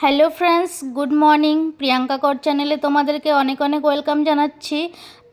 Hello friends, good morning. Priyanka কর চ্যানেলে তোমাদেরকে অনেক অনেক ওয়েলকাম জানাচ্ছি।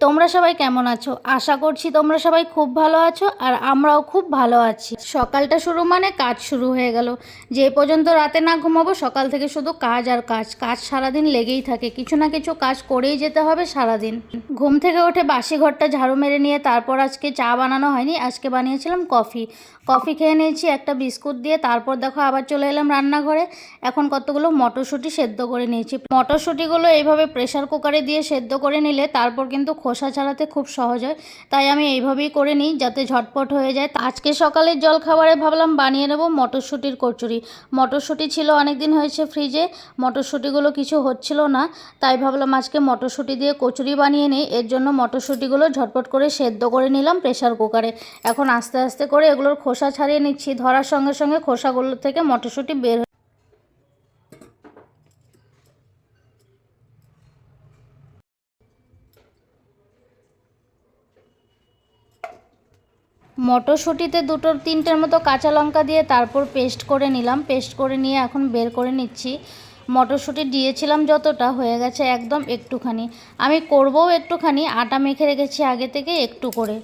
তোমরা সবাই কেমন আছো? আশা করছি তোমরা সবাই খুব ভালো আছো, আর আমরাও খুব ভালো আছি। সকালটা শুরু মানে কাজ শুরু হয়ে গেল। যে পর্যন্ত রাতে না ঘুমাবো সকাল থেকে শুধু কাজ আর কাজ। কাজ সারাদিন লেগেই থাকে, কিছু না কিছু কাজ করেই যেতে হবে সারাদিন। ঘুম থেকে উঠে বাসি ঘরটা ঝাড়ু মেরে নিয়ে তারপর আজকে চা বানানো হয়নি, আজকে বানিয়েছিলাম কফি খেয়ে নিয়েছি একটা বিস্কুট দিয়ে। তারপর দেখো আবার চলে এলাম রান্নাঘরে। এখন কতগুলো মটরশুঁটি সেদ্ধ করে নিয়েছি। মটরশুঁটিগুলো এইভাবে প্রেসার কুকারে দিয়ে সেদ্ধ করে নিলে তারপর কিন্তু খোসা ছাড়াতে খুব সহজ হয়, তাই আমি এইভাবেই করে নিই যাতে ঝটপট হয়ে যায়। আজকে সকালের জলখাবারে ভাবলাম বানিয়ে নেব মটরশুঁটির কচুরি। মটরশুঁটি ছিল অনেক দিন হয়েছে ফ্রিজে, মটরশুঁটিগুলো কিছু হচ্ছিল না, তাই ভাবলাম আজকে মটরশুঁটি দিয়ে কচুরি বানিয়ে নিই। এর জন্য মটরশুঁটিগুলো ঝটপট করে সেদ্ধ করে নিলাম প্রেসার কুকারে। এখন আস্তে আস্তে করে এগুলোর খোসা ছাড়িয়ে নিচ্ছি। ধরার সঙ্গে সঙ্গে খোসাগুলো থেকে মটরশুঁটি বের মটরশুঁটিতে দুটো তিনটের মতো কাঁচা লঙ্কা দিয়ে তারপর পেস্ট করে নিলাম। পেস্ট করে নিয়ে এখন বের করে নিচ্ছি। মটরশুঁটি দিয়েছিলাম যতটা হয়ে গেছে একদম একটুখানি। আমি করবও একটুখানি, আটা মেখে রেখেছি আগে থেকে একটু করে।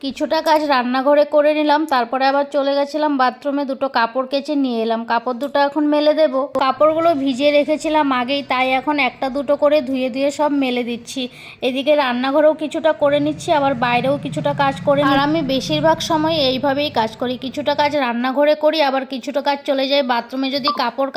কিছুটা কাজ রান্নাঘরে করে নিলাম, তারপরে আবার চলে গেছিলাম বাথরুমে, দুটো কাপড় কেচে নিয়ে এলাম। কাপড় দুটো এখন মেলে দেব। কাপড়গুলো ভিজিয়ে রেখেছিলাম আগেই, তাই এখন একটা দুটো করে ধুয়ে ধুয়ে সব মেলে দিচ্ছি। এদিকে রান্নাঘরেও কিছুটা করে নিচ্ছি, আবার বাইরেও কিছুটা কাজ করে। আর আমি বেশিরভাগ সময় এইভাবেই কাজ করি, কিছুটা কাজ রান্নাঘরে করি, আবার কিছুটা কাজ চলে যায় বাথরুমে। যদি কাপড়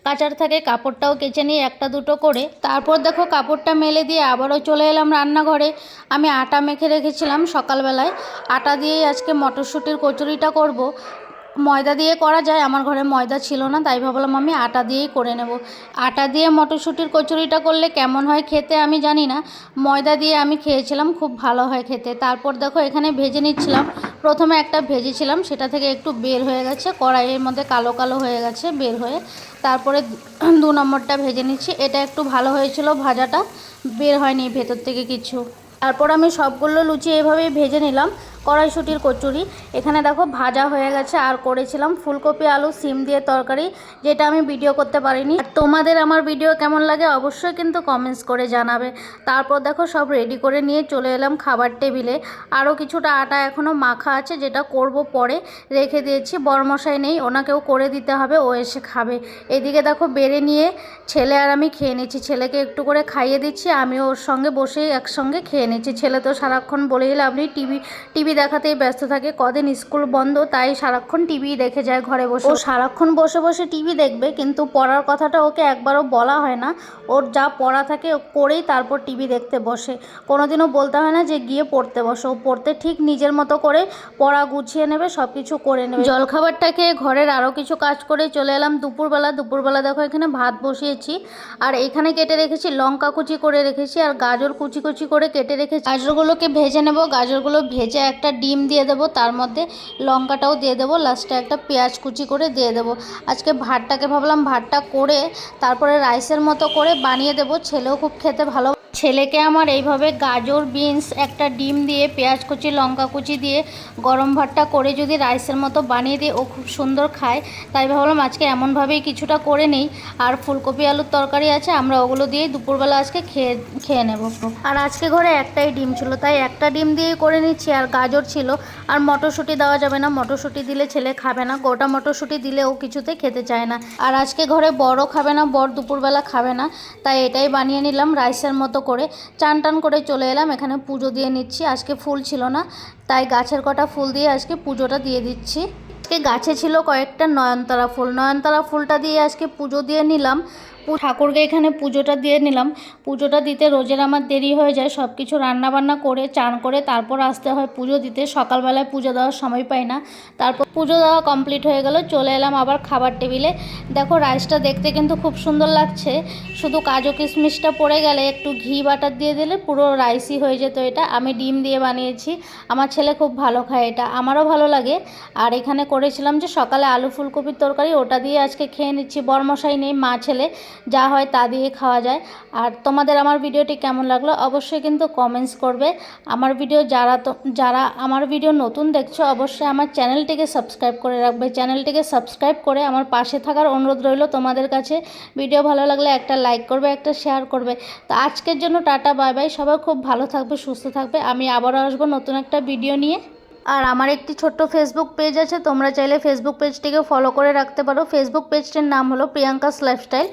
কাচার থাকে কাপড়টাও কেচে নিই একটা দুটো করে। তারপর দেখো কাপড়টা মেলে দিয়ে আবারও চলে এলাম রান্নাঘরে। আমি আটা মেখে রেখেছিলাম সকালবেলায়, আটা দিয়েই আজকে মটরশুঁটির কচুরিটা করব। ময়দা দিয়ে করা যায়, আমার ঘরে ময়দা ছিল না, তাই ভাবলাম আমি আটা দিয়েই করে নেব। আটা দিয়ে মটরশুঁটির কচুরিটা করলে কেমন হয় খেতে আমি জানি না, ময়দা দিয়ে আমি খেয়েছিলাম, খুব ভালো হয় খেতে। তারপর দেখো এখানে ভেজে নিচ্ছিলাম। প্রথমে একটা ভেজেছিলাম, সেটা থেকে একটু বের হয়ে গেছে, কড়াইয়ের মধ্যে কালো কালো হয়ে গেছে বের হয়ে। তারপরে 2 নম্বরটা ভেজে নিচ্ছি। এটা একটু ভালো হয়েছিল, ভাজাটা বের হয়নি ভেতর থেকে কিছু। তারপর আমি সবগুলো লুচি এভাবেই ভেজে নিলাম। কড়াইশুঁটির কচুরি এখানে দেখো ভাজা হয়ে গেছে। আর করেছিলাম ফুলকপি আলু সিম দিয়ে তরকারি, যেটা আমি ভিডিও করতে পারিনি। আর তোমাদের আমার ভিডিও কেমন লাগে অবশ্যই কিন্তু কমেন্টস করে জানাবে। তারপর দেখো সব রেডি করে নিয়ে চলে এলাম খাবার টেবিলে। আরও কিছুটা আটা এখনও মাখা আছে, যেটা করব পরে, রেখে দিয়েছি। বড়মশাই নেই, ওনাকেও করে দিতে হবে, ও এসে খাবে। এদিকে দেখো বেড়ে নিয়ে ছেলে আর আমি খেয়ে নিচ্ছি। ছেলেকে একটু করে খাইয়ে দিচ্ছি, আমিও ওর সঙ্গে বসেই একসঙ্গে খেয়ে নিচ্ছি। ছেলে তো সারাক্ষণ বলেই লাভ নেই, টিভি দেখাতেই ব্যস্ত থাকে। কদিন স্কুল বন্ধ, তাই সারাক্ষণ টিভি দেখে যায় ঘরে বসে। ও সারাক্ষণ বসে বসে টিভি দেখবে, কিন্তু পড়ার কথাটা ওকে একবারও বলা হয় না। ওর যা পড়া থাকে করেই তারপর টিভি দেখতে বসে। কোনোদিনও বলতে হয় না যে গিয়ে পড়তে বসো। ও পড়তে ঠিক নিজের মতো করে পড়া গুছিয়ে নেবে, সব কিছু করে নেবে। জলখাবারটা খেয়ে ঘরের আরও কিছু কাজ করে চলে এলাম দুপুরবেলা দেখো এখানে ভাত বসিয়েছি। আর এখানে কেটে রেখেছি লঙ্কা কুচি করে রেখেছি, আর গাজর কুচি কুচি করে কেটে রেখেছি। গাজরগুলোকে ভেজে নেব। গাজরগুলো ভেজে একটা ডিম দিয়ে দেবো, তার মধ্যে লঙ্কাটাও দিয়ে দেবো, লাস্টে একটা পেঁয়াজ কুচি করে দিয়ে দেবো। আজকে ভাতটাকে ভাবলাম ভাতটা করে তারপরে রাইসের মতো করে বানিয়ে দেবো। ছেলেও খুব খেতে ভালো। ছেলেকে আমার এইভাবে গাজর বিনস একটা ডিম দিয়ে পেঁয়াজ কুচি লঙ্কা কুচি দিয়ে গরম ভাতটা করে যদি রাইসের মতো বানিয়ে দিই, ও খুব সুন্দর খায়। তাই ভাবলাম আজকে এমনভাবেই কিছুটা করে নেই। আর ফুলকপি আলুর তরকারি আছে, আমরা ওগুলো দিয়েই দুপুরবেলা আজকে খেয়ে নেব। আর আজকে ঘরে একটাই ডিম ছিল, তাই একটা ডিম দিয়েই করে নিচ্ছি। আর গাজর ছিল, আর মটরশুঁটি দেওয়া যাবে না, মটরশুঁটি দিলে ছেলে খাবে না। গোটা মটরশুঁটি দিলে ও কিছুতে খেতে চায় না। আর আজকে ঘরে বড়ও খাবে না, বড় দুপুরবেলা খাবে না, তাই এটাই বানিয়ে নিলাম রাইসের মতো করে। চান টান করে চলে এলাম, এখানে পুজো দিয়ে নিচ্ছি। আজকে ফুল ছিল না, তাই গাছের কটা ফুল দিয়ে আজকে পুজোটা দিয়ে দিচ্ছি। আজকে গাছে ছিল কয়েকটা নয়নতারা ফুল, নয়নতারা ফুলটা দিয়ে আজকে পুজো দিয়ে নিলাম। ঠাকুরকে এখানে পুজোটা দিয়ে নিলাম। পুজোটা দিতে রোজের আমার দেরি হয়ে যায়, সব কিছু রান্নাবান্না করে চান করে তারপর আসতে হয় পুজো দিতে। সকালবেলায় পুজো দেওয়ার সময় পাই না। তারপর পুজো দেওয়া কমপ্লিট হয়ে গেল, চলে এলাম আবার খাবার টেবিলে। দেখো রাইসটা দেখতে কিন্তু খুব সুন্দর লাগছে, শুধু কাজু কিশমিশটা পড়ে গেলে একটু ঘি বাটার দিয়ে দিলে পুরো রাইসই হয়ে যেত। এটা আমি ডিম দিয়ে বানিয়েছি, আমার ছেলে খুব ভালো খায়, এটা আমারও ভালো লাগে। আর এখানে করেছিলাম যে সকালে আলু ফুলকপির তরকারি, ওটা দিয়ে আজকে খেয়ে নিচ্ছি। বরমশাই নেই, মা ছেলে যা হয় তা দিয়ে খাওয়া যায়। আর তোমাদের আমার ভিডিওটি কেমন লাগলো অবশ্যই কিন্তু কমেন্টস করবে। আমার ভিডিও যারা আমার ভিডিও নতুন দেখছো অবশ্যই আমার চ্যানেলটিকে সাবস্ক্রাইব করে রাখবে। চ্যানেলটিকে সাবস্ক্রাইব করে আমার পাশে থাকার অনুরোধ রইল তোমাদের কাছে। ভিডিও ভালো লাগলে একটা লাইক করবে, একটা শেয়ার করবে। তো আজকের জন্য টাটা, বাই বাই। সবাই খুব ভালো থাকবে, সুস্থ থাকবে। আমি আবারও আসবো নতুন একটা ভিডিও নিয়ে। আর আমার একটি ছোট্ট ফেসবুক পেজ আছে, তোমরা চাইলে ফেসবুক পেজটিকে ফলো করে রাখতে পারো। ফেসবুক পেজটির নাম হলো প্রিয়াঙ্কাস লাইফস্টাইল।